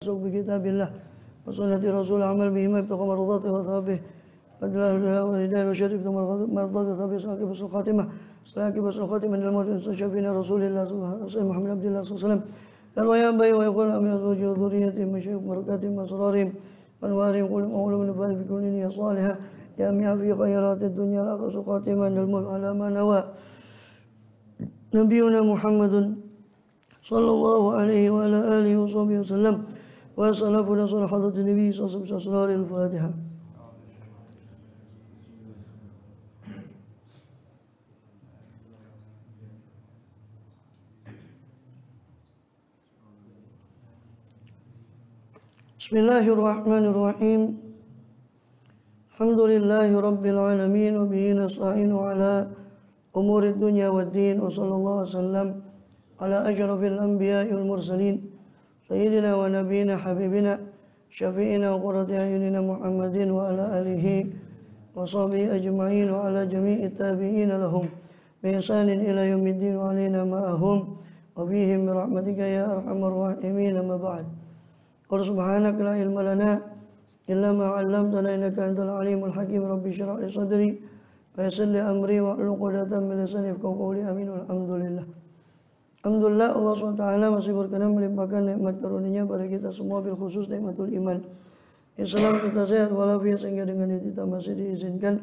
بكتاب الله وسنة رسول عمل بهما ابتغى مرضاته وثوابه ودلال والهداية وشرف مرضاته وثوابه سلاكي بس الخاتمة سلاكي بس الخاتمة من الموت شفينا رسول الله سيدنا محمد عبد الله صلى الله عليه وسلم dan وينبغي ويقول أم يزوج ذريتهم وشيخ بركاتهم وأسرارهم وأنوارهم كل مولى من بعد بكل نية صالحة جامعة في خيرات الدنيا الآخرة خاتمة من الموت على ما نوى نبينا محمد صلى الله عليه وعلى آله وصحبه وسلم وسلفنا صلى حضرة النبي صلى الله عليه وسلم أسرار الفاتحة. بسم الله الرحمن الرحيم الحمد لله رب العالمين وبه نستعين على أمور الدنيا والدين وصلى الله وسلم على أشرف الأنبياء والمرسلين سيدنا ونبينا حبيبنا شفيعنا وقرة أعيننا محمد وعلى آله وصحبه أجمعين وعلى جميع التابعين لهم بإحسان إلى يوم الدين وعلينا معهم وفيهم برحمتك يا أرحم الراحمين. ما بعد قل سبحانك لا علم لنا إلا ما علمتنا إنك أنت العليم الحكيم. ربي اشرح لي صدري ويسر لي أمري واحلل عقدة من لساني يفقهوا قولي آمين والحمد لله. Alhamdulillah Allah SWT masih berkenan melimpahkan nikmat karunia pada kita semua, bil khusus nikmatul iman, Islam serta sehat walafiat, sehingga dengan itu kita masih diizinkan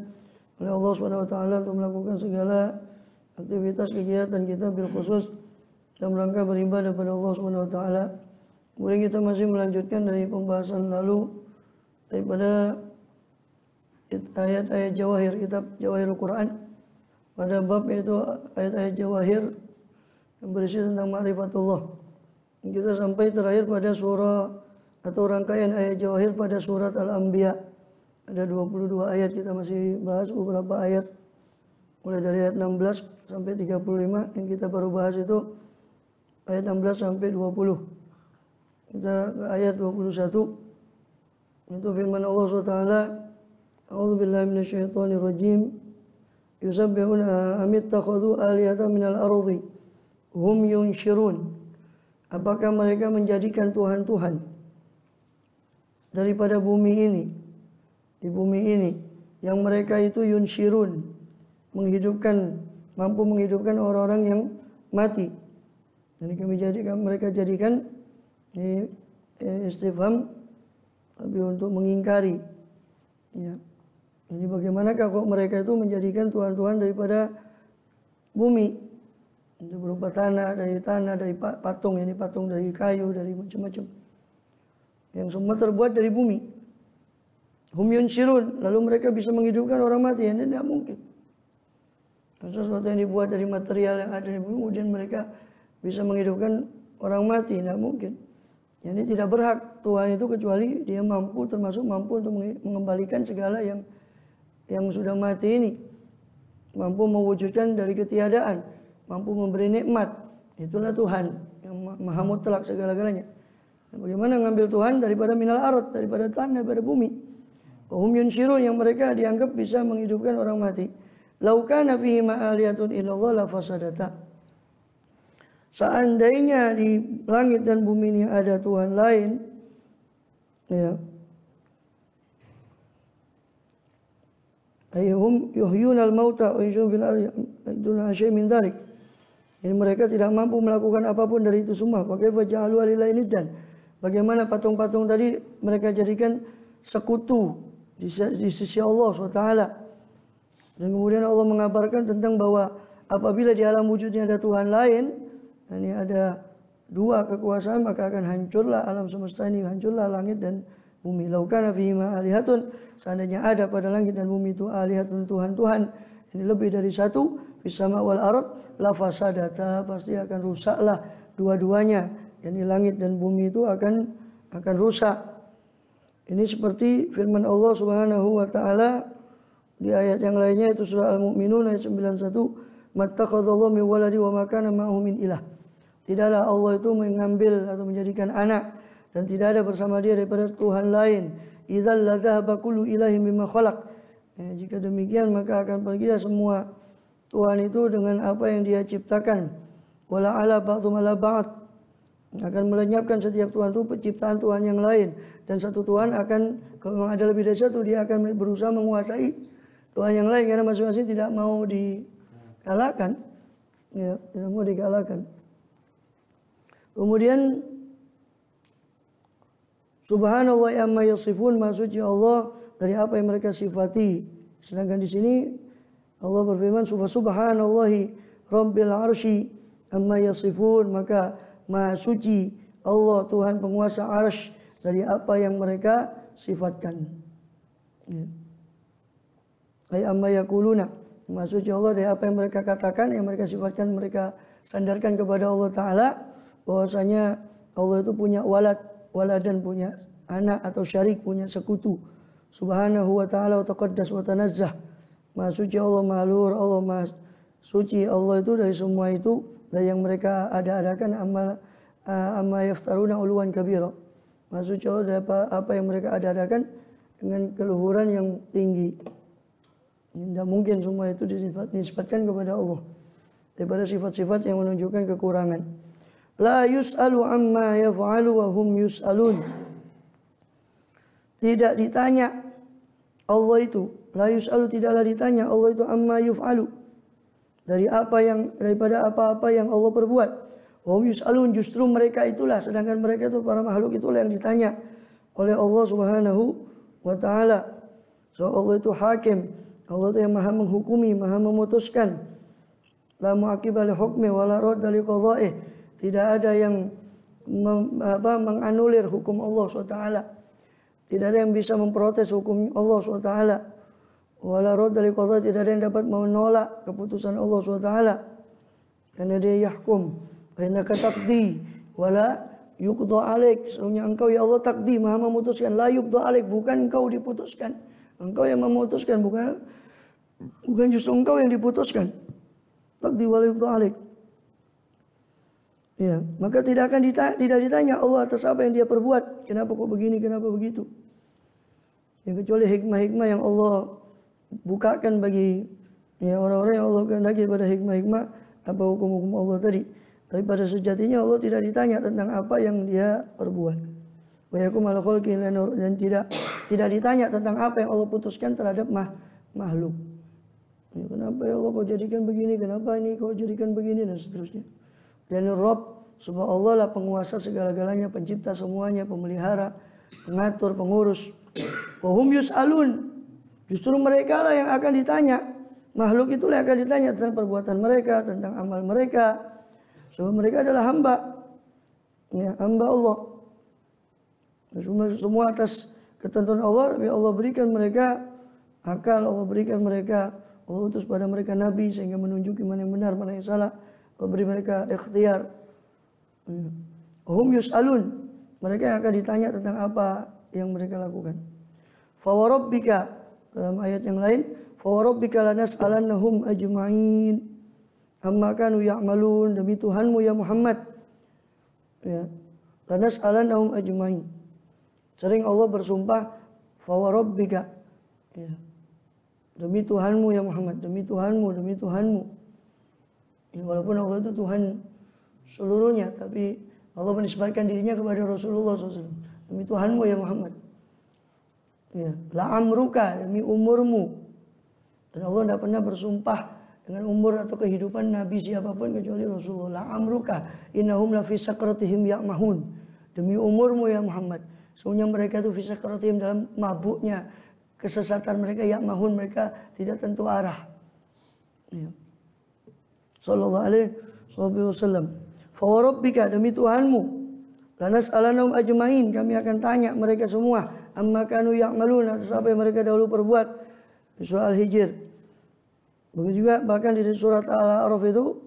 oleh Allah SWT untuk melakukan segala aktivitas kegiatan kita bil khusus dalam rangka beribadah pada Allah SWT. Kemudian kita masih melanjutkan dari pembahasan lalu daripada ayat-ayat jawahir, kitab Jawahirul Quran, pada bab yaitu ayat-ayat jawahir yang berisi tentang ma'rifatullah. Kita sampai terakhir pada surah atau rangkaian ayat jawahir pada surat Al-Anbiya. Ada 22 ayat, kita masih bahas beberapa ayat mulai dari ayat 16 sampai 35. Yang kita baru bahas itu ayat 16 sampai 20. Kita ke ayat 21. Itu firman Allah SWT, A'udzubillahi minasyaitonirrajim. Yusabbihuna amittakhadhu alihatan minal ardi hum yunshirun. Apakah mereka menjadikan Tuhan-Tuhan daripada bumi ini, di bumi ini, yang mereka itu yunshirun, menghidupkan, mampu menghidupkan orang-orang yang mati. Jadi mereka jadikan ini istifham tapi untuk mengingkari. Ya. Jadi bagaimanakah kok mereka itu menjadikan Tuhan-Tuhan daripada bumi? Itu berupa tanah, dari patung, ini patung dari kayu, dari macam-macam. Yang semua terbuat dari bumi. Hum yunshirun, lalu mereka bisa menghidupkan orang mati, ini tidak mungkin. Sesuatu yang dibuat dari material yang ada di bumi, kemudian mereka bisa menghidupkan orang mati, tidak mungkin. Jadi tidak berhak Tuhan itu kecuali dia mampu, termasuk mampu untuk mengembalikan segala yang sudah mati ini. Mampu mewujudkan dari ketiadaan, mampu memberi nikmat. Itulah Tuhan yang maha mutlak segala-galanya. Bagaimana ngambil Tuhan daripada minal ard, daripada tanah, daripada bumi. Hum yunshirun, yang mereka dianggap bisa menghidupkan orang mati. Lau kana fihi ma'aliyatun illallah la fasadata. Seandainya di langit dan bumi ini ada Tuhan lain, ya, ayyuhum yuhyunal mauta wa yuhyun fil ardi duna syai' min dzalik. Jadi mereka tidak mampu melakukan apapun dari itu semua. Fakaifa ja'alu lillahi niddan. Bagaimana patung-patung tadi mereka jadikan sekutu di sisi Allah SWT. Dan kemudian Allah mengabarkan tentang bahwa apabila di alam wujudnya ada Tuhan lain, ini ada dua kekuasaan, maka akan hancurlah alam semesta ini, hancurlah langit dan bumi. Lau kana fihi alihatun, seandainya ada pada langit dan bumi itu alihatun, Tuhan-Tuhan, ini lebih dari satu, fis sama wal ard la fasadata, pasti akan rusaklah dua-duanya. Yani langit dan bumi itu akan rusak. Ini seperti firman Allah Subhanahu wa taala di ayat yang lainnya, itu surah Al-Mu'minun ayat 91, mattakhadallahu min waladi wa ma kana ma'ahu min ilah. Tidaklah Allah itu mengambil atau menjadikan anak, dan tidak ada bersama dia daripada Tuhan lain. Idzal ladzahaba kullu ilahin bima khalaq. Jika demikian maka akan pergilah semua Tuhan itu dengan apa yang dia ciptakan. Wala ala ba'dhum ala ba'd. akan melenyapkan setiap Tuhan itu penciptaan Tuhan yang lain, dan satu Tuhan akan, kalau memang ada lebih dari satu, dia akan berusaha menguasai Tuhan yang lain karena masing-masing tidak mau dikalahkan, ya, tidak mau dikalahkan. Kemudian Subhanallah amma yasifun, maha suci Allah dari apa yang mereka sifati. Sedangkan di sini Allah berfirman subhanallahi rabbil arsy amma yasifun, maka maha suci Allah Tuhan penguasa arsy dari apa yang mereka sifatkan. Ya. Ay amma yaquluna, maha suci Allah dari apa yang mereka katakan, yang mereka sifatkan, mereka sandarkan kepada Allah Ta'ala bahwasanya Allah itu punya waladan, punya anak atau syarik, punya sekutu. Subhanahu wa ta'ala wa taqaddas wa tanazzah, maha suci Allah, maha luhur Allah, maha suci Allah itu dari semua itu, dari yang mereka ada-adakan, amma yaftaruna uluwan kabira. Maha suci Allah dari apa yang mereka ada-adakan dengan keluhuran yang tinggi. Tidak mungkin semua itu dinisbatkan kepada Allah daripada sifat-sifat yang menunjukkan kekurangan. La yus'alu amma yaf'alu wa hum yus'alun. Tidak ditanya Allah itu, la yus'alu, tidaklah ditanya Allah itu amma yuf'alu, daripada apa-apa yang Allah perbuat. Wa hum yus'alun, justru mereka itulah, sedangkan mereka itu para makhluk itulah yang ditanya oleh Allah Subhanahu wa ta'ala. So Allah itu hakim, Allah itu yang maha menghukumi, maha memutuskan. La mu'aqqiba li hukmi wa la radda li qadha'ih. Tidak ada yang menganulir hukum Allah SWT. Tidak ada yang bisa memprotes hukum Allah SWT. Wala radda li qadha'ih, tidak ada yang dapat menolak keputusan Allah SWT. Karena dia yahkum, innaka taqdi wala yuqda alaik. Sesungguhnya engkau ya Allah taqdi, maha memutuskan, la yuqda alaik, bukan engkau diputuskan. Engkau yang memutuskan, bukan justru engkau yang diputuskan. Taqdi wala yuqda alaik. Ya, maka tidak ditanya Allah atas apa yang dia perbuat. Kenapa kok begini, kenapa begitu. Yang kecuali hikmah-hikmah yang Allah bukakan bagi orang-orang yang Allah kehendaki pada hikmah-hikmah, apa hukum-hukum Allah tadi. Tapi pada sejatinya Allah tidak ditanya tentang apa yang dia perbuat. Wa yakum ala khalqi, dan tidak ditanya tentang apa yang Allah putuskan terhadap makhluk. Ya, kenapa ya Allah kau jadikan begini, kenapa ini kau jadikan begini, dan seterusnya. Dan Rabb, subhanahu Allah lah penguasa segala-galanya, pencipta semuanya, pemelihara, pengatur, pengurus. Wa hum yus'alun, justru mereka lah yang akan ditanya. Makhluk itulah yang akan ditanya tentang perbuatan mereka, tentang amal mereka. Sebab mereka adalah hamba, ya, hamba Allah. Semua atas ketentuan Allah, tapi Allah berikan mereka akal, Allah berikan mereka, Allah utus pada mereka nabi sehingga menunjuki mana yang benar, mana yang salah. Allah beri mereka ikhtiar. Hum yus'alun, mereka yang akan ditanya tentang apa yang mereka lakukan. Fa wa rabbika, dalam ayat yang lain, fa wa rabbika lanas'alannahum ajma'in amma kanu ya'malun, demi Tuhanmu ya Muhammad, ya, lanas'alannahum ajma'in. Sering Allah bersumpah fa wa rabbika, ya, demi Tuhanmu ya Muhammad, demi Tuhanmu, demi Tuhanmu. Ya, walaupun Allah itu Tuhan seluruhnya, tapi Allah menisbatkan dirinya kepada Rasulullah SAW. Demi Tuhanmu ya Muhammad. Ya, la amruka, demi umurmu. Dan Allah tidak pernah bersumpah dengan umur atau kehidupan Nabi siapapun kecuali Rasulullah. La amruka, innahum la fi sakratihim ya'mahun. Demi umurmu ya Muhammad. Sesungguhnya mereka itu fi sakratihim, dalam mabuknya, kesesatan mereka, ya'mahun, mereka tidak tentu arah. Ya. Sallallahu alaihi wasallam. Fa wa rabbika, demi Tuhanmu, lanas'alannahum ajma'in, kami akan tanya mereka semua, amma kanu ya'malun, atas apa yang mereka dahulu perbuat. Di surah Al-Hijr. Begitu juga bahkan di surat Al-A'raf itu,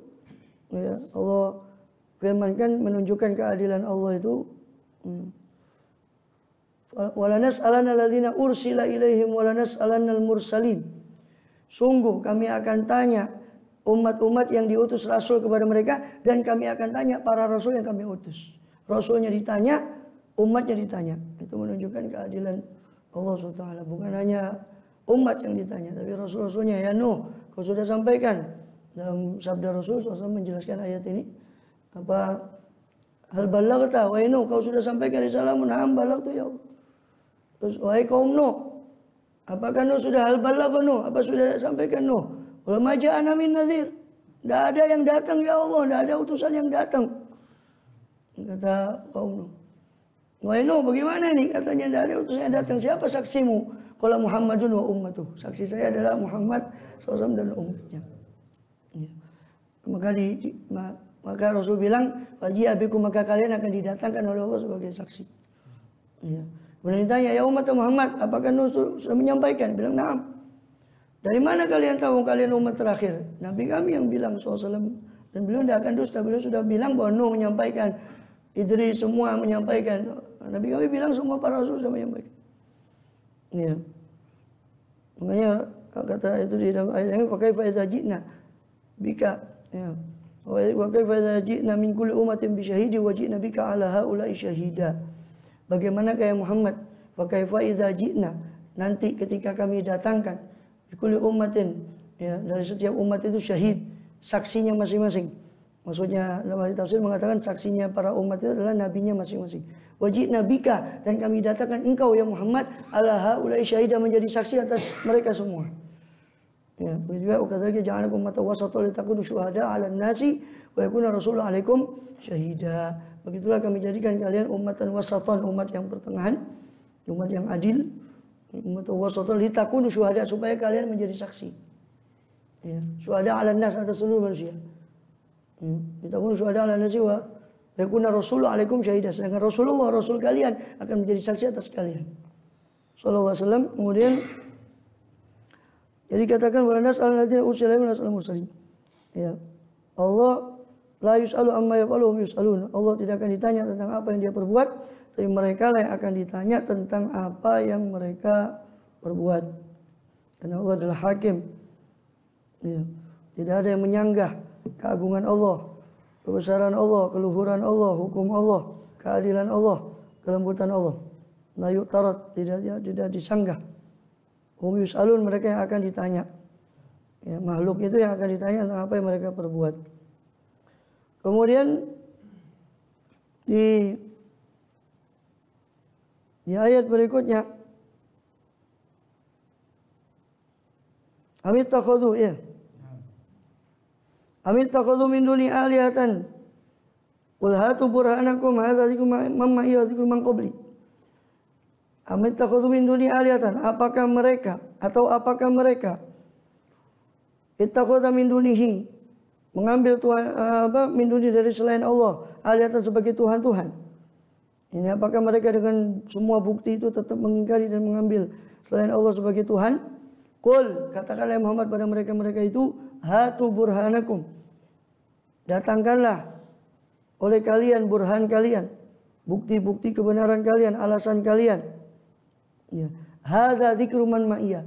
ya, Allah firmankan menunjukkan keadilan Allah itu, walanas'alanna alladzina ursila ilaihim walanas'alannal mursalin. Sungguh kami akan tanya umat-umat yang diutus Rasul kepada mereka, dan kami akan tanya para Rasul yang kami utus. Rasulnya ditanya, umatnya ditanya. Itu menunjukkan keadilan Allah SWT. Bukan hanya umat yang ditanya, tapi Rasul-Rasulnya. Ya Nuh, kau sudah sampaikan. Dalam sabda Rasul SAW menjelaskan ayat ini, apa Hal balaghta, wahai Nuh, kau sudah sampaikan risalahmu? Na'am balaghtu ya Allah. Terus wahai kaum Nuh, apakah Nuh sudah hal balagha Nuh? Apa sudah sampaikan Nuh? Wa ma ja'ana min nadhir. Tidak ada yang datang ya Allah, tidak ada utusan yang datang. Kata kaum Nuh. Wahai Nuh, bagaimana nih? Katanya tidak ada utusan yang datang. Siapa saksimu? Qala Muhammadun wa ummatuh. Saksi saya adalah Muhammad SAW dan umatnya. Ya. Maka Rasul bilang, "Faji abikum," maka kalian akan didatangkan oleh Allah sebagai saksi. Ya. Kemudian ditanya, "Ya umat Muhammad, apakah Nuh sudah menyampaikan?" Bilang, "Na'am." "Dari mana kalian tahu kalian umat terakhir?" Nabi kami yang bilang SAW. Dan beliau tidak akan dusta. Beliau sudah bilang bahwa Nuh menyampaikan, Idris semua menyampaikan. Nabi kami bilang semua para Rasul sudah menyampaikan. Ya. Makanya kata itu di dalam ayat ini, "Fa kaifa idza ji'na bika." Ya. Wa kaifa idza ji'na min kulli ummatin bi syahidi wa ji'na bika 'ala haula'i syahida. Bagaimana kayak Muhammad? Wa kaifa idza ji'na, nanti ketika kami datangkan bi kulli ummatin, ya, dari setiap umat itu syahid, saksinya masing-masing. Maksudnya dalam hadis tafsir mengatakan saksinya para umat itu adalah nabinya masing-masing. Wa ji'na bika, dan kami datangkan engkau ya Muhammad 'ala haula'i syahida, menjadi saksi atas mereka semua. Ya, begitu juga ukadzalika ja'alakum ummatan wasatan litakunu syuhada 'alan nasi wa yakuna rasulullah 'alaikum syahida. Begitulah kami jadikan kalian ummatan wasatan, umat yang pertengahan, umat yang adil, ummatan wasatan litakunu syuhada, supaya kalian menjadi saksi. Ya, syuhada 'alan nas, atas seluruh manusia. Litakunu syuhada 'alan nasi wa yakuna rasulullah 'alaikum syahida, sedangkan Rasulullah, Rasul kalian akan menjadi saksi atas kalian. Sallallahu alaihi wasallam. Kemudian jadi katakan wala nas'al alladziina ursila ilaihim wa nas'al mursalin. Ya. Allah la yus'alu amma yaf'alu hum yus'alun. Allah tidak akan ditanya tentang apa yang dia perbuat, tapi mereka lah yang akan ditanya tentang apa yang mereka perbuat. Karena Allah adalah hakim. Ya. Tidak ada yang menyanggah keagungan Allah, kebesaran Allah, keluhuran Allah, hukum Allah, keadilan Allah, kelembutan Allah. La yu'tarat, tidak disanggah. Hum yus'alun, mereka yang akan ditanya. Ya, makhluk itu yang akan ditanya tentang apa yang mereka perbuat. Kemudian di ayat berikutnya, Amit takhadhu, ya. Amit takhadhu min duni alihatan. Qul hatu burhanakum hadza dzikru man ma'i wa dzikru man qabli. Amit takhadhu min duni alihatan, apakah mereka ittakhadha min dunihi, mengambil Tuhan min duni, dari selain Allah, alihatan sebagai Tuhan-Tuhan. Ini apakah mereka dengan semua bukti itu tetap mengingkari dan mengambil selain Allah sebagai Tuhan? Qul, katakanlah Muhammad pada mereka itu, hatu burhanakum, datangkanlah oleh kalian burhan kalian, bukti-bukti kebenaran kalian, alasan kalian. Ya, hadza dzikru man ma'iyya.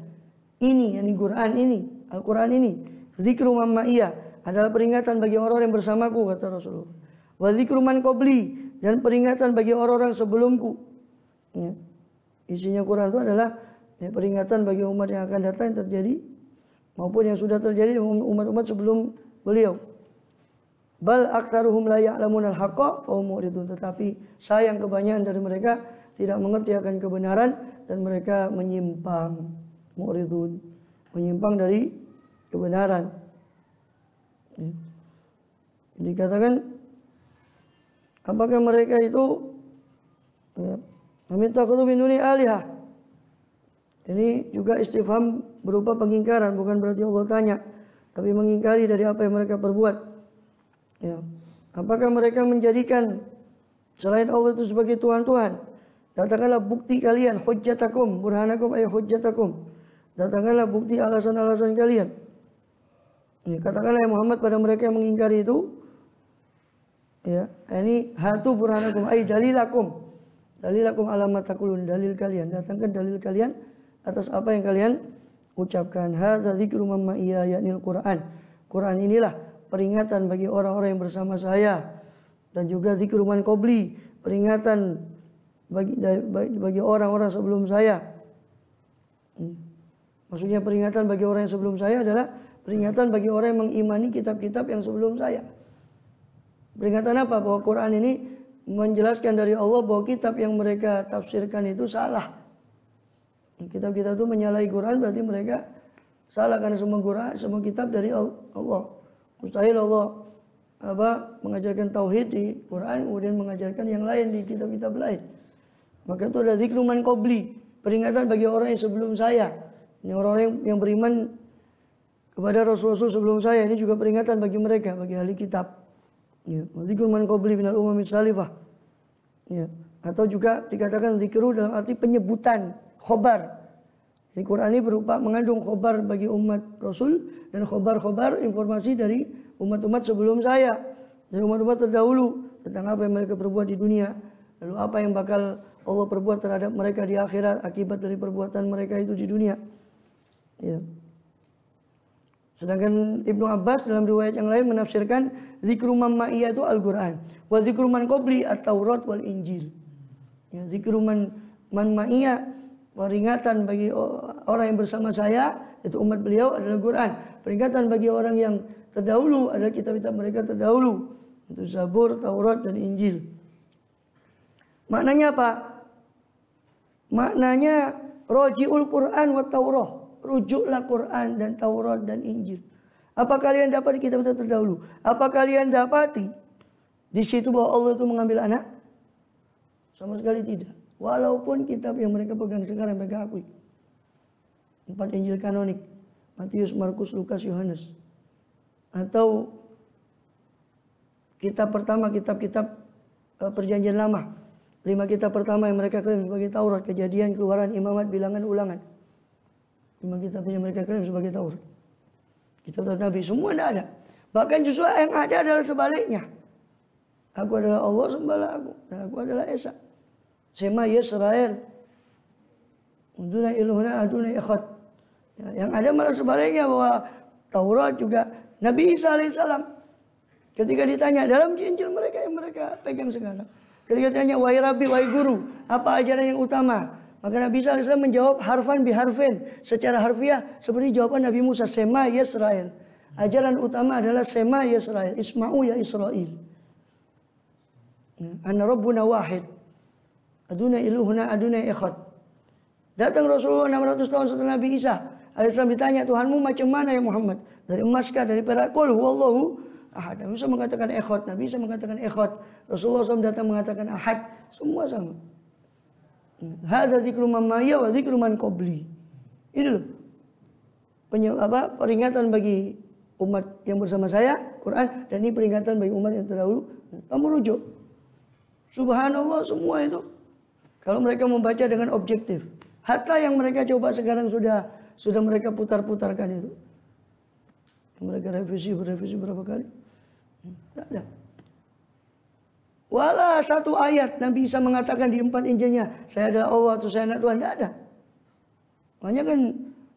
Ini, yakni Quran ini, Al-Quran ini, dzikru man ma'iyya, adalah peringatan bagi orang-orang yang bersamaku, kata Rasulullah. Wa dzikru man qabli, dan peringatan bagi orang-orang sebelumku. Ya. Isinya Quran itu adalah ya, peringatan bagi umat yang akan datang, yang terjadi maupun yang sudah terjadi umat-umat sebelum beliau. Bal aktsaruhum la ya'lamunal haqqa fa hum mu'ridun, tetapi sayang kebanyakan dari mereka tidak mengerti akan kebenaran dan mereka menyimpang. Mu'ridun, menyimpang dari kebenaran. Ya. Jadi katakan, apakah mereka itu meminta kutu min duni alihah? Ini juga istifham berupa pengingkaran, bukan berarti Allah tanya, tapi mengingkari dari apa yang mereka perbuat. Ya. Apakah mereka menjadikan selain Allah itu sebagai Tuhan-Tuhan? Datangkanlah bukti kalian, hujjatakum, burhanakum ay hujjatakum. Datangkanlah bukti alasan-alasan kalian. Ya, katakanlah ya Muhammad pada mereka yang mengingkari itu, ya, ini hatu burhanakum ay dalilakum. Dalilakum alamat takulun, dalil kalian. Datangkan dalil kalian atas apa yang kalian ucapkan. Hadza dzikru man ma'iyya, yakni Al-Quran. Quran inilah peringatan bagi orang-orang yang bersama saya, dan juga dzikru man qabli, peringatan bagi orang-orang sebelum saya. Maksudnya peringatan bagi orang yang sebelum saya adalah peringatan bagi orang yang mengimani kitab-kitab yang sebelum saya. Peringatan apa? Bahwa Quran ini menjelaskan dari Allah bahwa kitab yang mereka tafsirkan itu salah. Kitab kita itu menyalahi Quran, berarti mereka salah, karena semua Quran, semua kitab dari Allah. Mustahil Allah mengajarkan tauhid di Quran kemudian mengajarkan yang lain di kitab-kitab lain. Maka itu ada zikruman qabli, peringatan bagi orang yang sebelum saya. Ini orang-orang yang beriman kepada Rasul-Rasul sebelum saya, ini juga peringatan bagi mereka, bagi ahli kitab. Ya, zikruman qabli minal umami salifah. Ya, atau juga dikatakan zikru dalam arti penyebutan, khobar. Jadi Quran ini berupa mengandung khobar bagi umat Rasul dan khobar-khobar informasi dari umat-umat sebelum saya, dari umat-umat terdahulu tentang apa yang mereka perbuat di dunia, lalu apa yang bakal Allah perbuat terhadap mereka di akhirat akibat dari perbuatan mereka itu di dunia. Ya. Sedangkan Ibnu Abbas dalam riwayat yang lain menafsirkan zikru man ma'iyah itu Al-Quran, wa zikru man qabli at-Taurat wal Injil. Ya, zikru man ma'iyah, peringatan bagi orang yang bersama saya, itu umat beliau, adalah Quran. Peringatan bagi orang yang terdahulu adalah kitab-kitab mereka terdahulu, itu Zabur, Taurat dan Injil. Maknanya apa? Maknanya roji'ul Quran wa Taurah, rujuklah Quran dan Taurat dan Injil. Apa kalian dapat di kitab-kitab terdahulu? Apa kalian dapati di situ bahwa Allah itu mengambil anak? Sama sekali tidak. Walaupun kitab yang mereka pegang sekarang mereka akui. 4 Injil kanonik, Matius, Markus, Lukas, Yohanes. Atau kitab pertama, kitab-kitab perjanjian lama. 5 kitab pertama yang mereka klaim sebagai Taurat, Kejadian, Keluaran, Imamat, Bilangan, Ulangan. 5 kitab yang mereka klaim sebagai Taurat. Kitab Nabi semua tidak ada. Bahkan justru yang ada adalah sebaliknya. Aku adalah Allah, sembahlah aku. Dan aku adalah Esa. Sema Yisrael. Unduna iluhna aduna ikhad. Ya, yang ada malah sebaliknya, bahwa Taurat juga Nabi Isa alaihissalam ketika ditanya dalam Injil mereka yang mereka pegang sekarang, ketika ditanya wahai Rabbi, wahai guru, apa ajaran yang utama? Maka Nabi Isa alaihissalam menjawab harfan biharfin, secara harfiah seperti jawaban Nabi Musa, Sema Yisrael. Ajaran utama adalah Sema Yisrael, Isma'u ya Israel. Anna Rabbuna wahid. Aduna iluhna aduna ikhad. Datang Rasulullah 600 tahun setelah Nabi Isa alaihissalam ditanya, Tuhanmu macam mana ya Muhammad? Dari emas kah, dari perak? Qul huwallahu ahad. Nabi Isa mengatakan ikhad, Nabi Isa mengatakan ikhad. Rasulullah SAW datang mengatakan ahad. Semua sama. Hadza dzikru man ma'iyya wa dzikru man qabli. Ini loh peringatan bagi umat yang bersama saya, Quran, dan ini peringatan bagi umat yang terdahulu. Kamu rujuk. Subhanallah, semua itu kalau mereka membaca dengan objektif. Hatta yang mereka coba sekarang sudah mereka putar-putarkan itu. Mereka revisi berapa kali? Tidak ada. Wala satu ayat Nabi Isa mengatakan di 4 Injilnya, saya adalah Allah atau saya anak Tuhan. Tidak ada. Makanya kan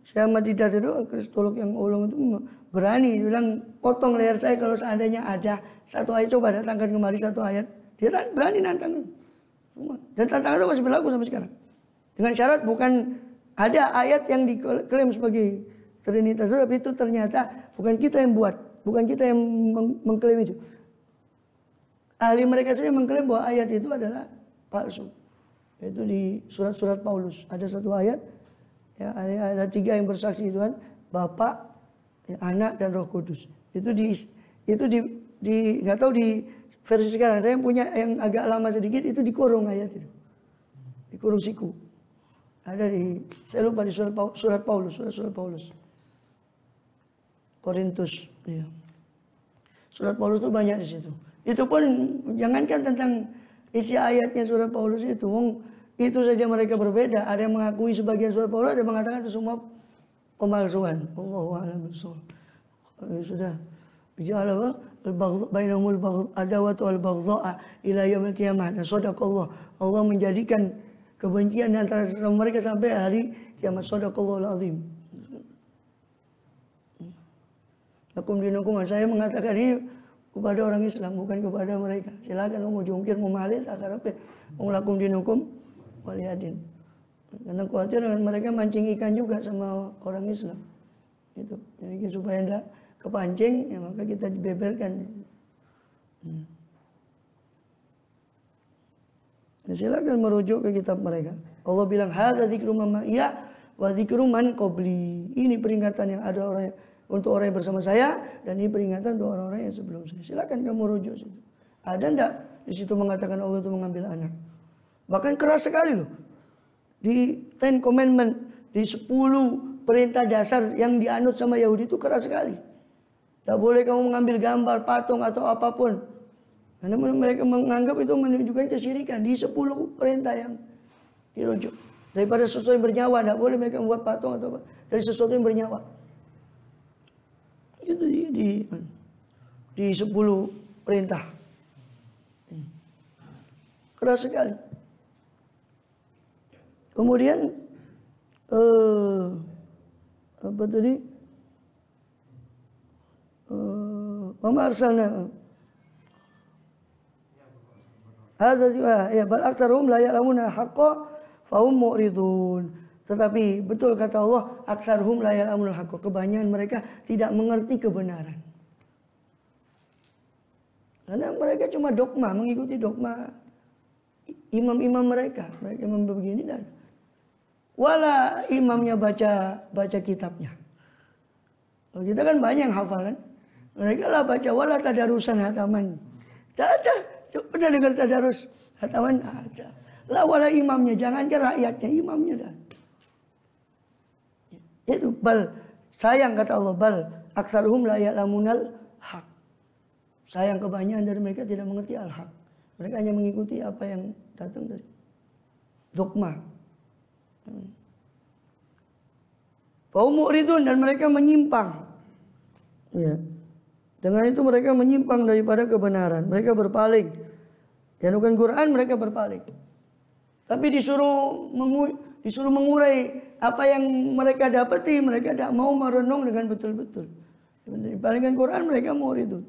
saya Matidat itu, kristolog yang ulung itu berani bilang, potong leher saya kalau seandainya ada satu ayat, coba datangkan kemari satu ayat. Dia berani nantang. Dan tantangan itu masih berlaku sampai sekarang. Dengan syarat bukan ada ayat yang diklaim sebagai Trinitas, tapi itu ternyata bukan kita yang buat, bukan kita yang mengklaim itu. Ahli mereka saja mengklaim bahwa ayat itu adalah palsu. Itu di surat-surat Paulus ada satu ayat, ya, ada 3 yang bersaksi Tuhan, Bapa, ya, Anak dan Roh Kudus. Itu nggak tahu di versi sekarang. Saya yang punya yang agak lama sedikit, itu dikurung ayat itu, dikurung siku. Ada saya lupa di surat Paulus, surat Paulus. Korintus, ya. Surat Paulus itu banyak di situ. Itu pun jangankan tentang isi ayatnya surat Paulus itu, itu saja mereka berbeda. Ada yang mengakui sebagian surat Paulus, ada yang mengatakan itu semua pemalsuan. Allahu a'lam bishawab. Sudah bicara bainahumul adawatu wal baghdha ila yaumil qiyamah. Dan sadaqallah, Allah menjadikan kebencian antara sesama mereka sampai hari kiamat. Sadaqallahul azim. Lakum dinukum, saya mengatakan ini kepada orang Islam, bukan kepada mereka. Silakan mau jungkir, mau malis, akarepe. Lakum dinukum waliyadin. Karena khawatir dengan mereka mancing ikan juga sama orang Islam. Itu. Jadi supaya tidak kepancing, ya maka kita dibebelkan. Ya, silakan merujuk ke kitab mereka. Allah bilang hadza dzikru man ma'iya wa dzikru man qabli. Ini peringatan yang ada untuk orang yang bersama saya dan ini peringatan untuk orang-orang yang sebelum saya. Silakan kamu rujuk situ. Ada enggak di situ mengatakan Allah itu mengambil anak? Bahkan keras sekali loh. Di 10 Commandment, di 10 perintah dasar yang dianut sama Yahudi itu keras sekali. Tidak boleh kamu mengambil gambar, patung atau apapun. Karena mereka menganggap itu menunjukkan kesyirikan. Di 10 perintah yang dirujuk. Daripada sesuatu yang bernyawa, tidak boleh mereka membuat patung atau apa. Dari sesuatu yang bernyawa. Itu di 10 perintah. Keras sekali. Kemudian apa tadi? Mama arsalna. Hadza ya bal aktsaruhum la ya'lamuna haqqa fahum mu'ridun. Tetapi betul kata Allah, aktsaruhum la ya'lamuna haqqa. Kebanyakan mereka tidak mengerti kebenaran. Karena mereka cuma dogma, mengikuti dogma imam-imam mereka. Mereka imam begini dan wala imamnya baca kitabnya. Kalau kita kan banyak yang hafal kan. Mereka lah baca wala tadarusan hataman. Tidak ada. Pernah dengar tadarus hataman? Ada. Lah wala imamnya, jangan ke rakyatnya, imamnya dah. Itu bal sayang kata Allah, bal aktsaruhum la ya'lamunal haq. Sayang kebanyakan dari mereka tidak mengerti al-haq. Mereka hanya mengikuti apa yang datang dari dogma. Faum mu'ridun, dan mereka menyimpang. Ya. Dengan itu mereka menyimpang daripada kebenaran. Mereka berpaling. Yang bukan Quran mereka berpaling. Tapi disuruh mengurai apa yang mereka dapati, mereka tidak mau merenung dengan betul-betul. Dibandingkan Quran mereka mu'ridun.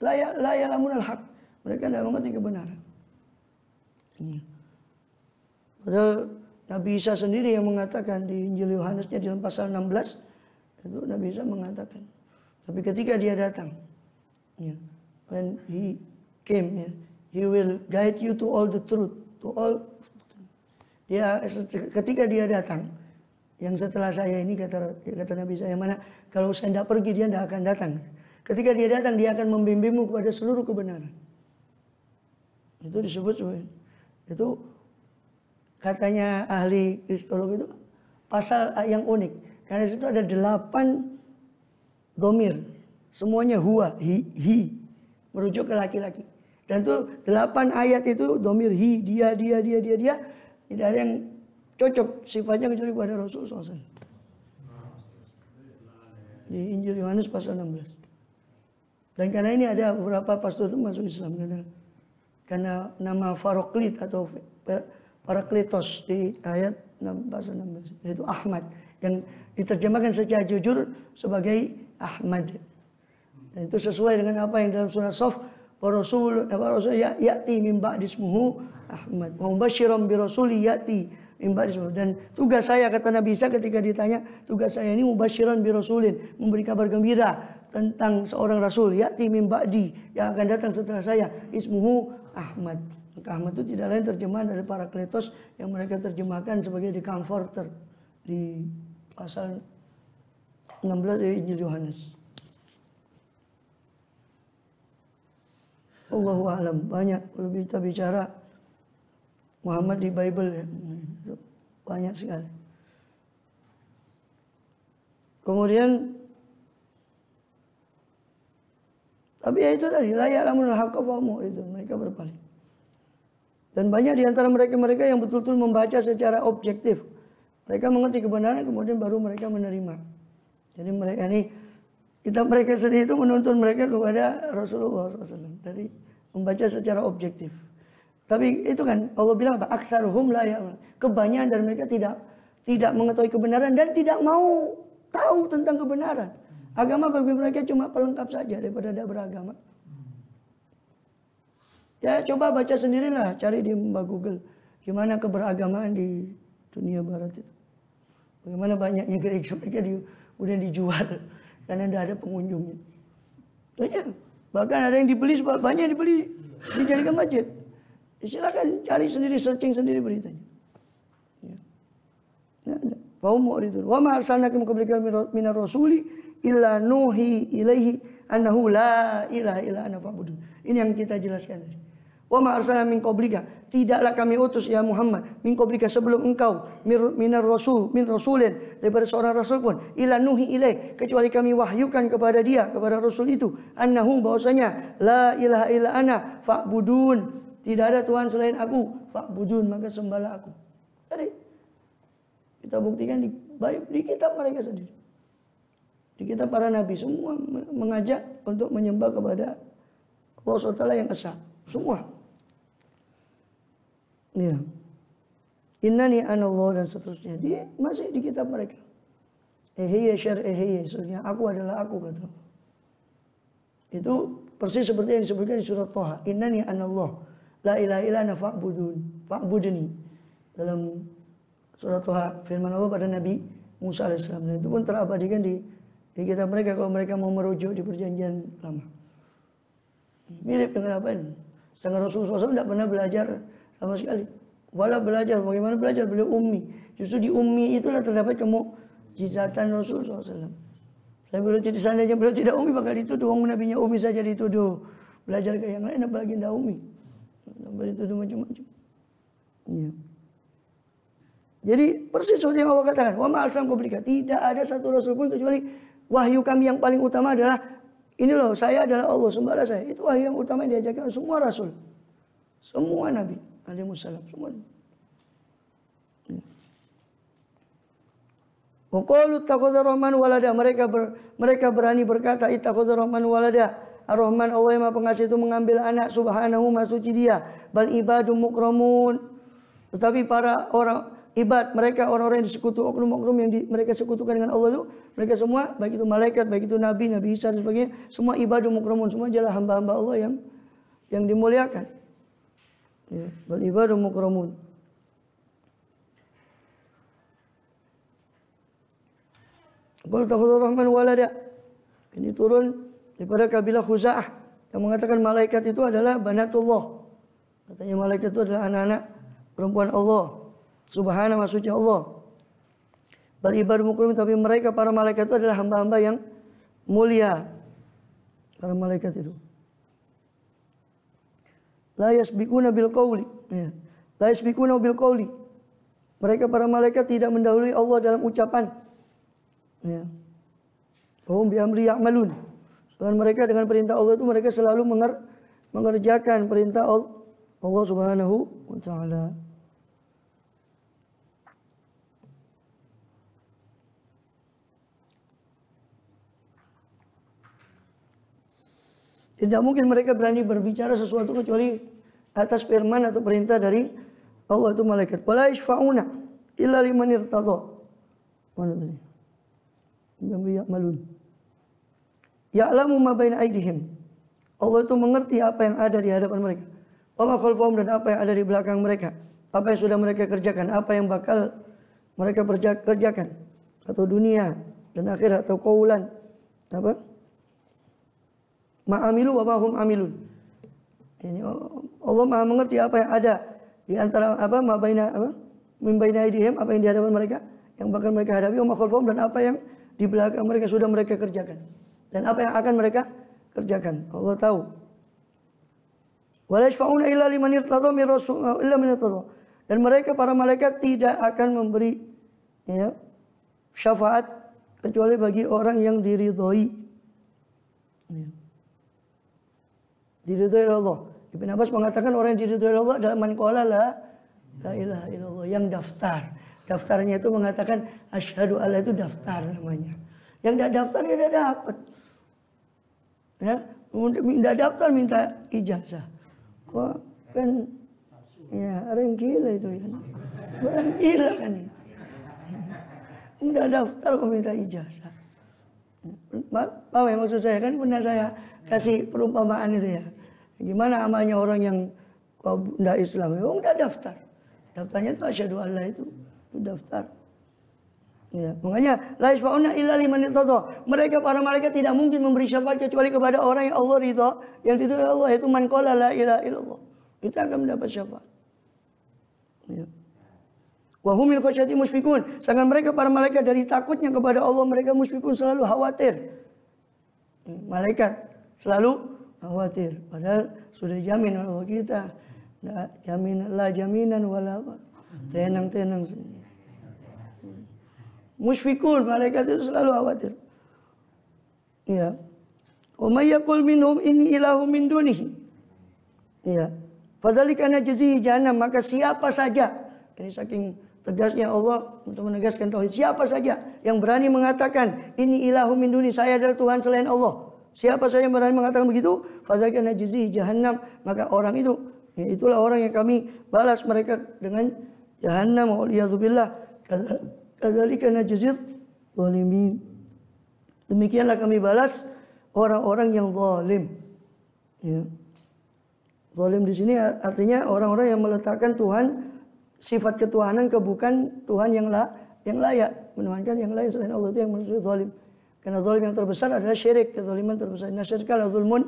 La ya'lamunal haq. Mereka tidak mengerti kebenaran. Padahal Nabi Isa sendiri yang mengatakan di Injil Yohanesnya di dalam pasal 16 itu Nabi Isa mengatakan. Tapi ketika dia datang, when he came, he will guide you to all the truth, to all. Ketika dia datang, yang setelah saya ini kata Nabi Isa, yang mana kalau saya tidak pergi dia tidak akan datang. Ketika dia datang dia akan membimbingmu kepada seluruh kebenaran. Itu disebut itu katanya ahli kristologi itu pasal yang unik. Karena di situ ada 8 domir, semuanya huwa, he, merujuk ke laki-laki. Dan itu 8 ayat itu domir he, dia. Tidak ada yang cocok sifatnya kecuali pada Rasulullah SAW. Di Injil Yohanes pasal 16. Dan karena ini ada beberapa pastor itu masuk Islam karena nama Paraklit atau Parakletos di ayat 6 pasal 16 yaitu Ahmad yang diterjemahkan secara jujur sebagai Ahmad. Dan itu sesuai dengan apa yang dalam surah Shaf, Rasul ya'ti min ba'di ismuhu Ahmad. Wa mubasysyiran bi rasuli ya'ti min ba'di ismuhu. Dan tugas saya kata Nabi Isa ketika ditanya, tugas saya ini mubasysyiran bi rasulin, memberi kabar gembira tentang seorang rasul ya'ti min ba'di yang akan datang setelah saya, ismuhu Ahmad. Maka Ahmad itu tidak lain terjemahan dari Parakletos yang mereka terjemahkan sebagai the comforter di pasal 16 dari Injil Yohanes. Allahu a'lam. Banyak kalau kita bicara Muhammad di Bible ya. Itu banyak sekali. Kemudian tapi ya itu tadi la ya'lamunal haqqa fa hum itu mereka berpaling. Dan banyak di antara mereka yang betul-betul membaca secara objektif. Mereka mengerti kebenaran kemudian baru mereka menerima. Jadi mereka ini kitab mereka sendiri itu menuntun mereka kepada Rasulullah SAW. Dari membaca secara objektif. Tapi itu kan Allah bilang apa? Aktsaruhum la ya'lamun. Kebanyakan dari mereka tidak mengetahui kebenaran dan tidak mau tahu tentang kebenaran. Agama bagi mereka cuma pelengkap saja daripada tidak beragama. Ya coba baca sendirilah, cari di Google gimana keberagamaan di dunia barat itu. Bagaimana banyaknya gereja mereka udah dijual karena tidak ada pengunjungnya. Banyak. Bahkan ada yang dibeli, banyak dibeli dijadikan masjid. Silakan cari sendiri, searching sendiri beritanya. Ya. Fahum mu'ridun. Wa ma arsalnaka min qablika minar rasuli illa nuhi ilaihi annahu la ilaha illa ana fa'budun. Ini yang kita jelaskan tadi. Wa ma arsalna min qablika, tidaklah kami utus ya Muhammad min qablika sebelum engkau min rasulin daripada seorang rasul pun illa nuhi ilaih, kecuali kami wahyukan kepada dia, kepada rasul itu, annahu bahwasanya la ilaha illa ana fa'budun, tidak ada Tuhan selain aku, fa'budun, maka sembahlah aku. Tadi kita buktikan di kitab mereka sendiri. Di kitab para nabi semua mengajak untuk menyembah kepada Allah SWT yang esa. Semua. Ya. Innani anallah dan seterusnya. Dia masih di kitab mereka. Ehiyya syar ehiyya. Sebenarnya aku adalah aku, kata. Itu persis seperti yang disebutkan di surat Thaha. Innani anallah. La ilaha illa ana fa'budni. Dalam surat Thaha firman Allah pada Nabi Musa alaihissalam. Dan itu pun terabadikan di kitab mereka kalau mereka mau merujuk di perjanjian lama. Mirip dengan apa ini? Sedangkan Rasulullah SAW tidak pernah belajar sama sekali. Walau belajar, bagaimana belajar? Beliau ummi. Justru di ummi itulah terdapat kemukjizatan Rasulullah SAW. Saya beliau tidak, seandainya beliau tidak ummi bakal dituduh. Orang nabinya ummi saja dituduh. Belajar ke yang lain apalagi tidak ummi. Sampai dituduh macam-macam. Ya. Jadi persis seperti yang Allah katakan. Wa ma arsalna qablika, tidak ada satu rasul pun kecuali wahyu kami yang paling utama adalah ini loh, saya adalah Allah, sembahlah saya. Itu wahyu yang utama yang diajarkan semua rasul. Semua nabi alaihissalam, semua. Wa qalu ittakhadha rahman walada, mereka berani berkata ittakhadha rahman walada. Ar-Rahman, Allah yang Maha Pengasih itu mengambil anak, subhanahu, maha suci dia. Bal ibadum mukramun. Tetapi para orang ibad, mereka orang-orang yang disekutu, oknum-oknum yang mereka sekutukan dengan Allah itu, mereka semua, baik itu malaikat, baik itu nabi, Nabi Isa dan sebagainya, semua ibadum mukramun, semua adalah hamba-hamba Allah yang dimuliakan. Ya, bal ibadum mukramun. Qul takhudhu rahman walada. Ini turun daripada kabilah Khuza'ah yang mengatakan malaikat itu adalah banatullah. Katanya malaikat itu adalah anak-anak perempuan Allah. Subhanahu wa suci Allah. Beribadah mukmin, tapi mereka para malaikat itu adalah hamba-hamba yang mulia. Para malaikat itu. La yasbiquna bil qawli. Ya. La yasbiquna bil qawli. Mereka para malaikat tidak mendahului Allah dalam ucapan. Ya. Hum bi amri ya'malun. Dan mereka dengan perintah Allah itu mereka selalu mengerjakan perintah Allah Subhanahu wa taala. Tidak mungkin mereka berani berbicara sesuatu kecuali atas firman atau perintah dari Allah itu malaikat. Wala yashfa'una illa liman irtadha. Mana tadi? Ya'malun. Ya'lamu ma baina aydihim. Allah itu mengerti apa yang ada di hadapan mereka. Wa ma khalfahum, dan apa yang ada di belakang mereka. Apa yang sudah mereka kerjakan, apa yang bakal mereka kerjakan. Atau dunia dan akhirat, atau qaulan. Apa? Ma'amilu wa mahum amilun. Ini Allah Maha mengerti apa yang ada di antara apa ma baina apa? Min baina aydihim, apa yang di hadapan mereka, yang bakal mereka hadapi, wa ma khalfahum, dan apa yang di belakang mereka sudah mereka kerjakan. Dan apa yang akan mereka kerjakan, Allah tahu. Wala yashfa'una illa liman irtadha min rasul illa min irtadha. Dan mereka para malaikat tidak akan memberi syafaat kecuali bagi orang yang diridhoi. Diridhoi oleh Allah. Ibn Abbas mengatakan orang yang diridhoi oleh Allah adalah man qala la ilaha illallah, yang daftar. Daftarnya itu mengatakan asyhadu alla, itu daftar namanya. Yang tidak daftar dia tidak dapat. Ya, minta daftar minta ijazah. Kok kan ya orang gila itu ya. Orang gila kan. Minta daftar kok minta ijazah. Paham ya maksud saya? Kan pernah saya kasih perumpamaan itu ya. Gimana amalnya orang yang tidak Islam? Oh, tidak daftar. Daftarnya itu asyhadu alla, itu daftar. Ya, makanya la yashfa'una illa liman irtadha. Mereka para malaikat tidak mungkin memberi syafaat kecuali kepada orang yang Allah ridha, yang itu Allah, yaitu man qala la ilaha illallah. kita akan mendapat syafaat. Ya. Wa hum min khasyati musyfiqun. Sedangkan mereka para malaikat dari takutnya kepada Allah mereka musyfiqun, selalu khawatir. Malaikat selalu khawatir. Padahal sudah jamin oleh Allah kita. Jaminan wala tenang. Musyfiqun, malaikat itu selalu khawatir. Ya. Wa may yaqul minhum inni ilahu min dunihi. Ya. Fadzalika najzihi jahannam, maka siapa saja, ini saking tegasnya Allah untuk menegaskan tauhid, siapa saja yang berani mengatakan ini ilahu min duni, saya adalah Tuhan selain Allah, siapa saja yang berani mengatakan begitu, fadzalika najzihi jahannam, maka orang itu, ya, itulah orang yang kami balas mereka dengan jahannam. Waliyadzubillah. Kadzalika najzil zalimin. Demikianlah kami balas orang-orang yang zalim. Ya. Zalim di sini artinya orang-orang yang meletakkan Tuhan, sifat ketuhanan ke bukan Tuhan yang layak, menuhankan yang lain selain Allah, itu yang maksud zalim. Karena zalim yang terbesar adalah syirik, kezaliman terbesar. Nasyirka la zulmun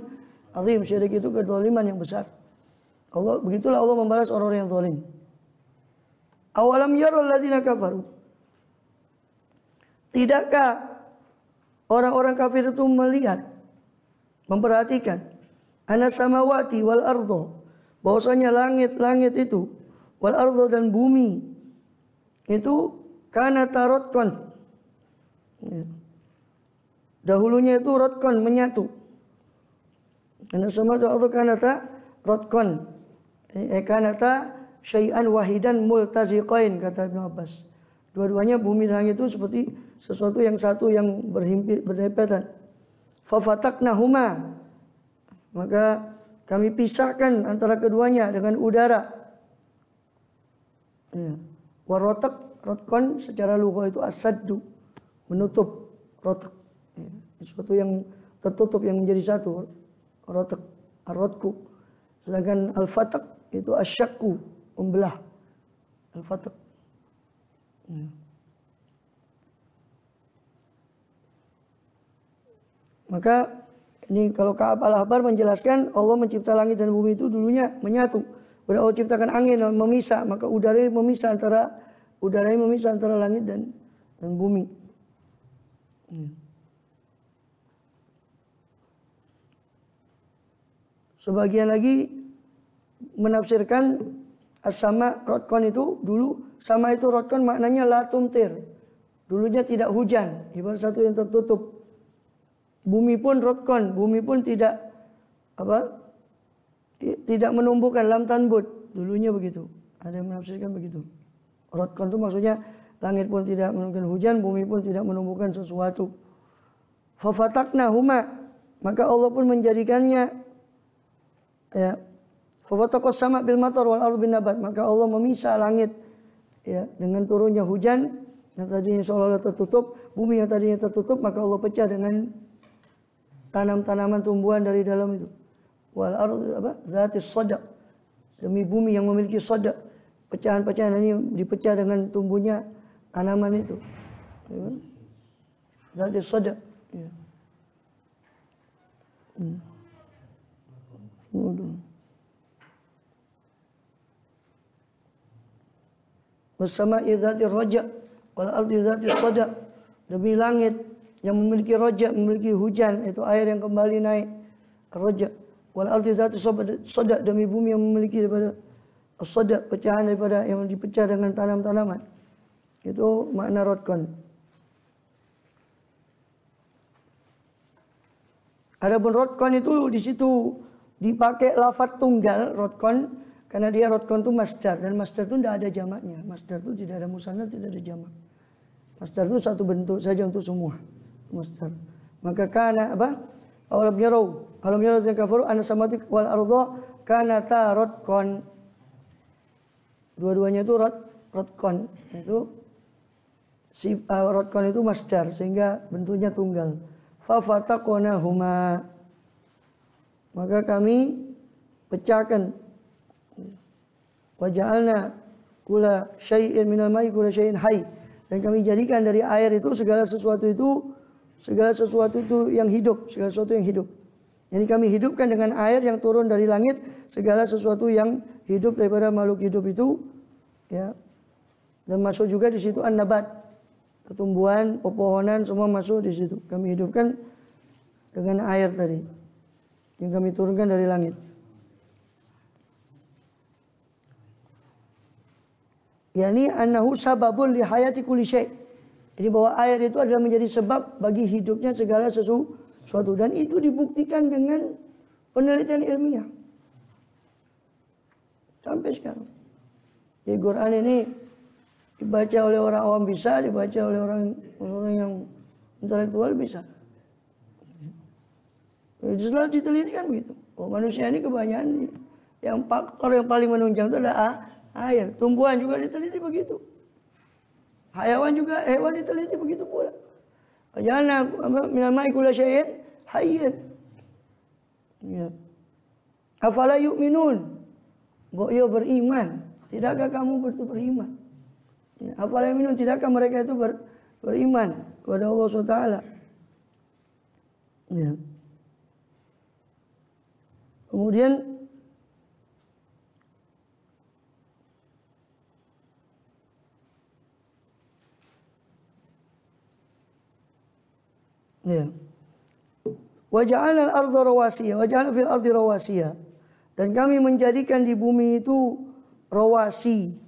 azim, syirik itu kezaliman yang besar. Allah, begitulah Allah membalas orang-orang yang zalim. Awalam yarul ladzina kafaru. Tidakkah orang-orang kafir itu melihat, memperhatikan anas samawati wal ardo, bahwasanya langit-langit itu, wal ardo dan bumi itu kana tarotkon, ya. Dahulunya itu rotkon, menyatu. Anas samawati wal ardo kana tarotkon, kana ta syai'an wahidan multaziqain, kata Ibnu Abbas. Dua-duanya bumi dan langit itu seperti sesuatu yang satu yang berdempetan. Fafataknahuma, maka kami pisahkan antara keduanya dengan udara. Ya. Warotak, rotkon secara lughah itu asaddu, menutup, rotak. Ya. Sesuatu yang tertutup yang menjadi satu. Rotak, arrotku. Sedangkan al-fatak itu asyakku, membelah. Al-fatak. Ya. Maka ini kalau Ka'ab al-Ahbar menjelaskan Allah mencipta langit dan bumi itu dulunya menyatu. Kemudian Allah ciptakan angin memisah, maka udara ini memisah antara langit dan bumi. Sebagian lagi menafsirkan as-sama rotkon itu dulu, sama itu rotkon maknanya la tumtir. Dulunya tidak hujan, ibarat satu yang tertutup. Bumi pun rotkon, bumi pun tidak menumbuhkan, lam tanbut. Dulunya begitu. Ada yang menafsirkan begitu. Rotkon itu maksudnya langit pun tidak menumbuhkan hujan, bumi pun tidak menumbuhkan sesuatu. Fafataknahuma, maka Allah pun menjadikannya, ya, fafataqas sama bil matar wal ardu bin nabat, maka Allah memisah langit, ya, dengan turunnya hujan yang tadinya seolah-olah tertutup, bumi yang tadinya tertutup, maka Allah pecah dengan tanam-tanaman tumbuhan dari dalam itu. Wal ardu zatis sada, demi bumi yang memiliki sada, pecahan-pecahan ini dipecah dengan tumbuhnya tanaman itu. Ya. Zatis sada. Ya. Wassama'i dzatir raja wal ardi dzatis sada, demi langit yang memiliki raja, memiliki hujan, itu air yang kembali naik, raja. Wal ardi dzatis sada, demi bumi yang memiliki daripada sada, pecahan daripada yang dipecah dengan tanam-tanaman. Itu makna rotkon. Adapun rotkon itu di situ dipakai lafadz tunggal rotkon, karena dia rotkon itu masdar, dan masdar itu tidak ada jamaknya. Masdar itu tidak ada musanna, tidak ada jamak. Masdar itu satu bentuk saja untuk semua. Masdar. Maka kana awalam yarau dzina kafaru anna samawati wal arda kanata rotkon. Dua-duanya itu rotkon. Itu rotkon itu masdar sehingga bentuknya tunggal. Fafataqnahuma, maka kami pecahkan. Waja'alna kula syai'in minal ma'i kula syai'in hayy, dan kami jadikan dari air itu segala sesuatu itu yang hidup, segala sesuatu yang hidup. Ini kami hidupkan dengan air yang turun dari langit segala sesuatu yang hidup daripada makhluk hidup itu, ya. Dan masuk juga di situ an-nabat, tumbuhan, pepohonan semua masuk di situ. Kami hidupkan dengan air tadi yang kami turunkan dari langit. Yani annahu sababun li hayati kulli syai'. Jadi bahwa air itu adalah menjadi sebab bagi hidupnya segala sesuatu, dan itu dibuktikan dengan penelitian ilmiah sampai sekarang. Jadi Quran ini dibaca oleh orang awam bisa, dibaca oleh orang yang intelektual bisa. Jadi selalu diteliti kan begitu. Oh, manusia ini kebanyakan yang faktor yang paling menunjang itu adalah air. Tumbuhan juga diteliti begitu. Hayawan juga, hewan diteliti begitu pula. Jangan minal ma'i kulla syai'in hayyin. Ya. Afala yu'minun? Bo'yo beriman. Tidakkah kamu beriman? Ya. Afala yu'minun? Tidakkah mereka itu beriman kepada Allah SWT? Ya. Kemudian ya. Wa ja'alna al-ardha rawasiya wa ja'alna fil ardi rawasiya. Dan kami menjadikan di bumi itu rawasi.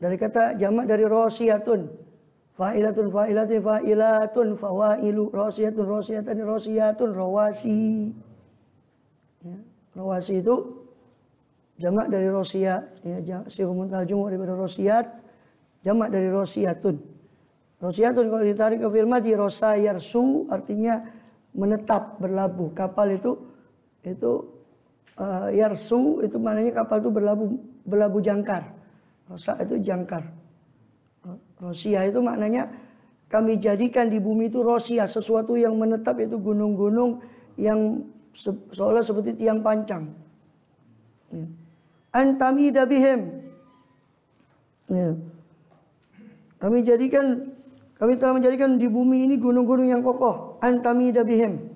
Dari kata jamak dari rawasiyatun. Fa'ilatun fa'ilatin fa'ilatun fawailu rawasiyatun rawasiyatan rawasiyatun rawasi. Ya. Rawasi itu jamak dari rawasiyat, ya, sighah muntaha jumuh daripada rawasiyat, jamak dari rawasiyatun. Rawasiyatun kalau ditarik ke fi'il madhi rasa yarsu artinya menetap, berlabuh. Kapal itu yarsu itu maknanya kapal itu berlabuh jangkar. Rasa itu jangkar. Rosia itu maknanya kami jadikan di bumi itu rosia, sesuatu yang menetap, yaitu gunung-gunung yang seolah seperti tiang pancang. Ya. Antamida bihim. Ya. Kami telah menjadikan di bumi ini gunung-gunung yang kokoh. Antamida bihim.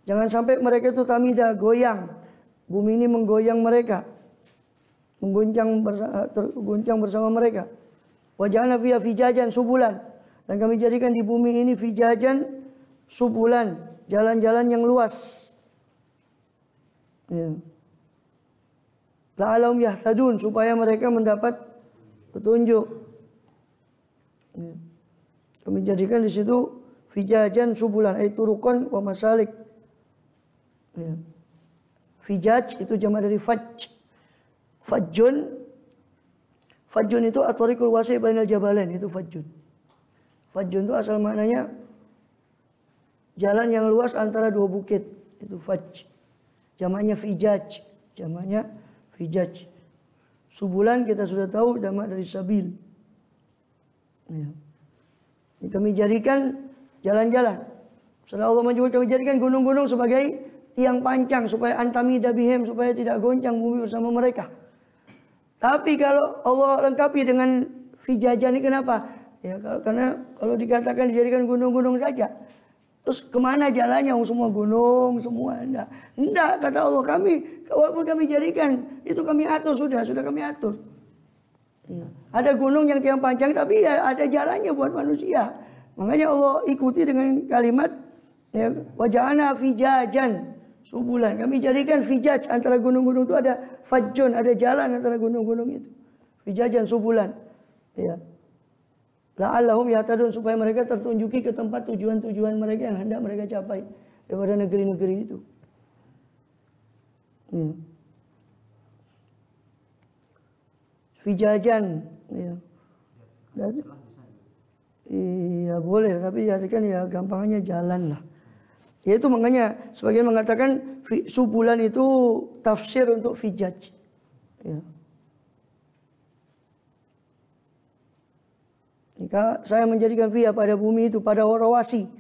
Jangan sampai mereka itu tamida, goyang. Bumi ini menggoyang mereka. Mengguncang bersama mereka. Waja'alna fiha fijajan subulan. Dan kami jadikan di bumi ini fijajan subulan. Jalan-jalan yang luas. Ya. La'alahum yahtadun, supaya mereka mendapat petunjuk. Ya. Kami jadikan di situ fijajan subulan, yaitu rukun wa masalik. Ya. Fijaj itu jamak dari fajj. Fajjun itu at-tariqul wasi' bainal jabalain, itu fajjun. Fajjun itu asal maknanya jalan yang luas antara dua bukit, itu fajj. Jamaknya fijaj, Subulan kita sudah tahu jamak dari sabil. Ya. Kami jadikan jalan-jalan. Setelah Allah menyebut, kami jadikan gunung-gunung sebagai tiang pancang supaya antamida bihim, supaya tidak goncang bumi bersama mereka. Tapi kalau Allah lengkapi dengan fijajan ini kenapa? Ya karena kalau dikatakan dijadikan gunung-gunung saja, terus kemana jalannya? Semua gunung, semua enggak, kata Allah, walaupun kami jadikan itu kami atur, sudah kami atur. Ya. Ada gunung yang tiang panjang tapi ya ada jalannya buat manusia. Makanya Allah ikuti dengan kalimat ya, waja'ana fijajan subulan. Kami jadikan fijaj, antara gunung-gunung itu ada fajjun, ada jalan antara gunung-gunung itu. Fijajan subulan. Ya. La'allahum yahtadun, supaya mereka tertunjuki ke tempat tujuan-tujuan mereka yang hendak mereka capai daripada negeri-negeri itu. Ya. Fijajan, ya. Iya boleh, tapi kan ya gampangnya jalan lah. Yaitu makanya sebagian mengatakan subulan itu tafsir untuk fijaj. Ya. Jika saya menjadikan fiha pada bumi itu, pada rawasi.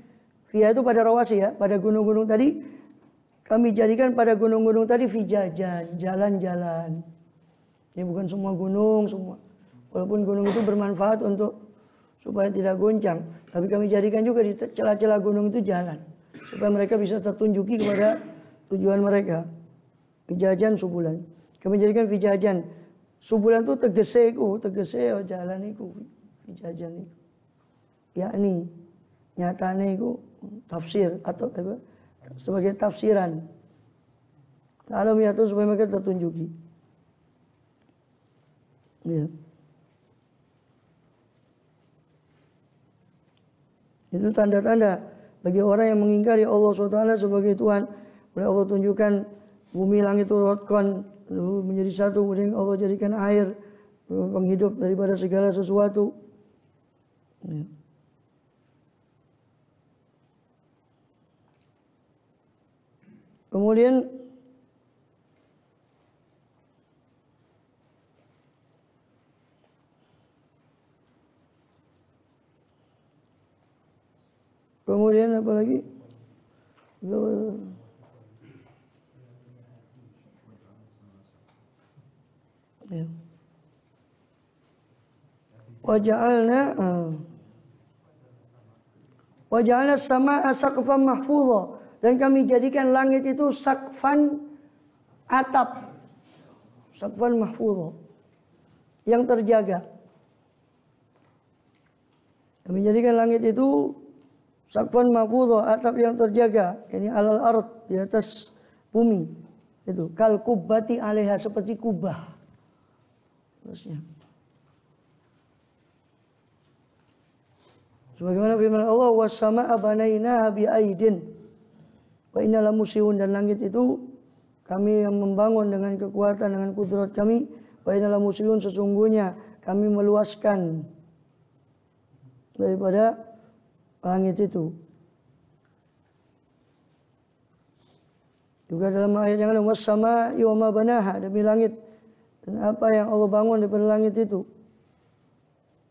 Fiha itu pada rawasi ya, pada gunung-gunung tadi. Kami jadikan pada gunung-gunung tadi fijajan, jalan-jalan. Ini bukan semua gunung, semua. Walaupun gunung itu bermanfaat untuk supaya tidak goncang. Tapi kami jadikan juga di celah-celah gunung itu jalan. supaya mereka bisa tertunjuki kepada tujuan mereka. Fijajan subulan. Kami jadikan fijajan. Subulan itu tegese jalan iku. Fijajan iku. Yakni nyatane iku tafsir atau apa? Sebagai tafsiran. Alam itu supaya mereka tertunjuki. Ya. Itu tanda-tanda bagi orang yang mengingkari Allah SWT sebagai Tuhan. Boleh Allah tunjukkan bumi langit itu rotkon menjadi satu, kemudian Allah jadikan air penghidup daripada segala sesuatu. Ya. Kemudian apa lagi? Ya. Waja'alna as-samaa'a saqfan mahfudha, dan kami jadikan langit itu saqfan atap. Saqfan mahfudha, yang terjaga. Kami jadikan langit itu saqfan mahfudha, atap yang terjaga. Ini alal ard, di atas bumi. Itu kal kubbati 'alaiha, seperti kubah. Terusnya. Sebagaimana firman Allah, was-samaa'a banainaha bi'aidin wa inna lamusihun, dan langit itu kami yang membangun dengan kekuatan, dengan kudrat kami. Wa inna lamusihun, sesungguhnya kami meluaskan daripada langit itu. Juga dalam ayat yang lain, was-samaa'i wa ma banaha, demi langit dan apa yang Allah bangun daripada langit itu.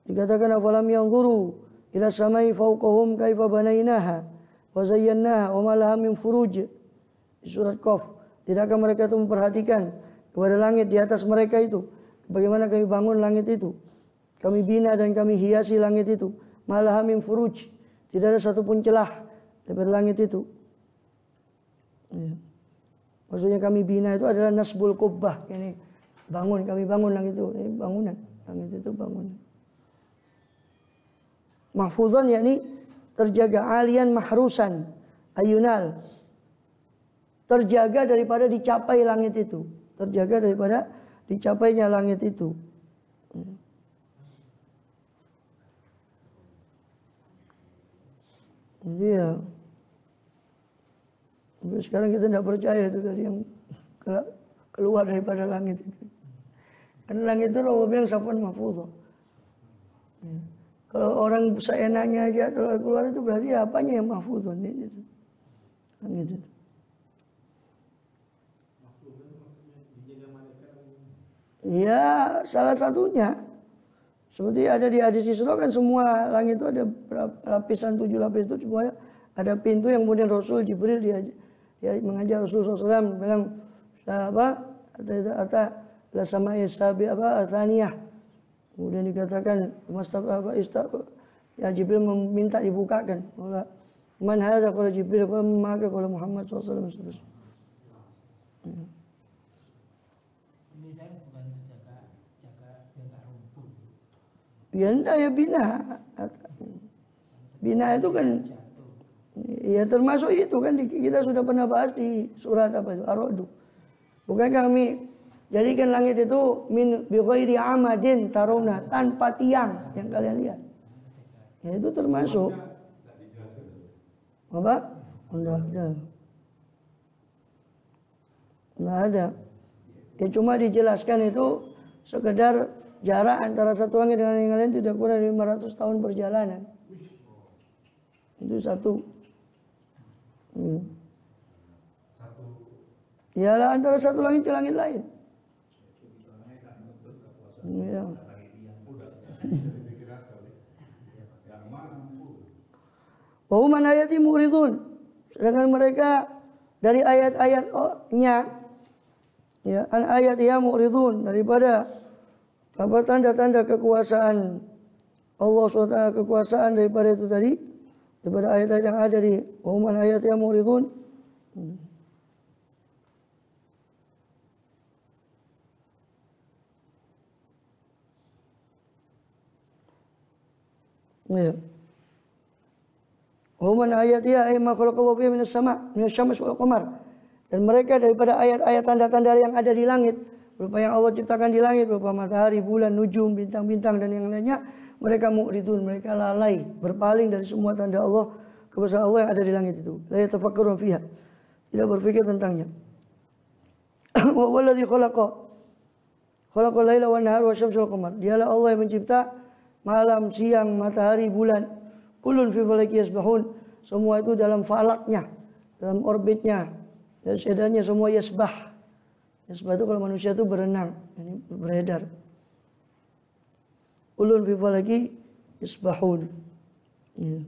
Dikatakan afalam yanzuru ila samai fawqahum kaifa banainaha wa zayyanaha wa ma laha min furuj. Di surat Qaf. Tidakkah mereka itu memperhatikan kepada langit di atas mereka itu, bagaimana kami bangun langit itu, kami bina dan kami hiasi langit itu. Ma laha min furuj, tidak ada satupun celah daripada langit itu. Ya. Maksudnya kami bina itu adalah nasbul kubbah, ini bangun, kami bangun langit itu, ini bangunan, langit itu bangunan. Mahfuzan yakni terjaga, alian mahrusan, ayunal, terjaga daripada dicapai langit itu, terjaga daripada dicapainya langit itu. Jadi ya, sekarang kita tidak percaya itu tadi yang keluar daripada langit itu. Karena langit itu Allah bilang saqfan mahfuzah. Ya. Kalau orang seenaknya aja keluar itu berarti apanya yang mahfuzah itu. Langit itu. Ya, salah satunya. Seperti ada di hadis Isra kan, semua langit itu ada lapisan, 7 lapis itu semuanya ada pintu yang kemudian Rasul Jibril dia mengajar Rasulullah SAW bilang apa la sama isabi apa athaniyah. Kemudian dikatakan ya Jibril meminta dibukakan. Man hadza qala Jibril, maka qala Muhammad SAW. Ya enggak, ya bina. Bina itu kan ya termasuk itu kan, kita sudah pernah bahas di surat apa itu Ar-Ra'd. Bukankah kami jadikan langit itu min bi ghairi amadin taruna, tanpa tiang yang kalian lihat. Ya itu termasuk. Apa? Enggak ada. Enggak ada. Ya cuma dijelaskan itu sekedar jarak antara satu langit dengan yang lain tidak kurang dari 500 tahun perjalanan. Itu satu. Ialah antara satu langit ke langit lain. Ya. Wa hum an ayati muridun. Sedangkan mereka dari ayat-ayatnya, ya, an ayat ya muridun, daripada apa tanda-tanda kekuasaan Allah SWT, kekuasaan daripada itu tadi daripada ayat-ayat yang ada di wa hum an ayatiha muridun. Ya. Wa hum an ayatiha ay ma khalaqallahu fiha minas sama' minas syams wal qamar. Dan mereka daripada ayat-ayat tanda-tanda yang ada di langit, berupa yang Allah ciptakan di langit, berupa matahari, bulan, nujum, bintang-bintang dan yang lainnya, mereka mu'ridun, mereka lalai, berpaling dari semua tanda Allah, kebesaran Allah yang ada di langit itu. La yatafakkarun fiha, tidak berpikir tentangnya. Wa waladzi khalaqal laila wan nahar wasyamsa wal qamar. Dialah Allah yang mencipta malam, siang, matahari, bulan. Kullun fi falaki yasbahun. Semua itu dalam falaknya, dalam orbitnya. Dan seadanya semua yasbah. Yasbah itu kalau manusia itu berenang, ini beredar. Ulun fi falaki yasbahun. Ya.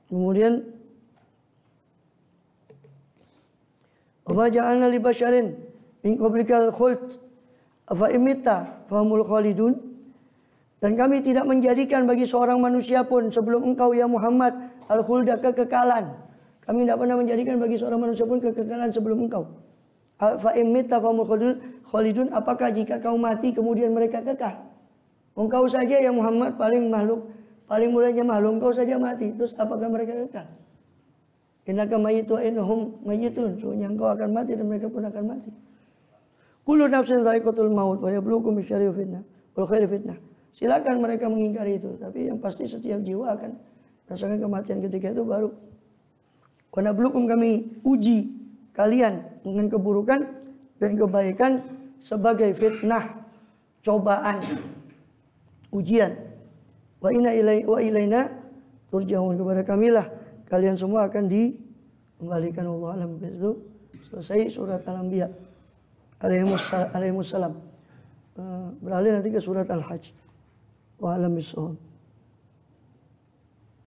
Kemudian wa ma ja'alna li basyarin min qablikal khuld afa imitta fahumul khalidun. Dan kami tidak menjadikan bagi seorang manusia pun sebelum engkau ya Muhammad al-khulda, kekekalan. Kami tidak pernah menjadikan bagi seorang manusia pun kekekalan sebelum engkau. Fa imitta fahumul khalidun, apakah jika kau mati kemudian mereka kekal? Engkau saja ya Muhammad paling mulanya makhluk, engkau saja mati, terus apakah mereka kekal? Innaka mayyitu wa innahum mayyitun. Sesungguhnya engkau akan mati dan mereka pun akan mati. Kullu nafsin dha'iqatul maut wa yabluukum bisyarri fitnah wal khairi fitnah. Silakan mereka mengingkari itu, tapi yang pasti setiap jiwa akan merasakan kematian ketika itu baru. Karena belum kami uji kalian dengan keburukan dan kebaikan sebagai fitnah, cobaan, ujian. Wa ilaina turja'un, kepada kamilah kalian semua akan dikembalikan. Allah alam. Itu selesai surat Al-Anbiya alaihimussalam. Beralih nanti ke surat Al-Hajj. Wa alam bisawab.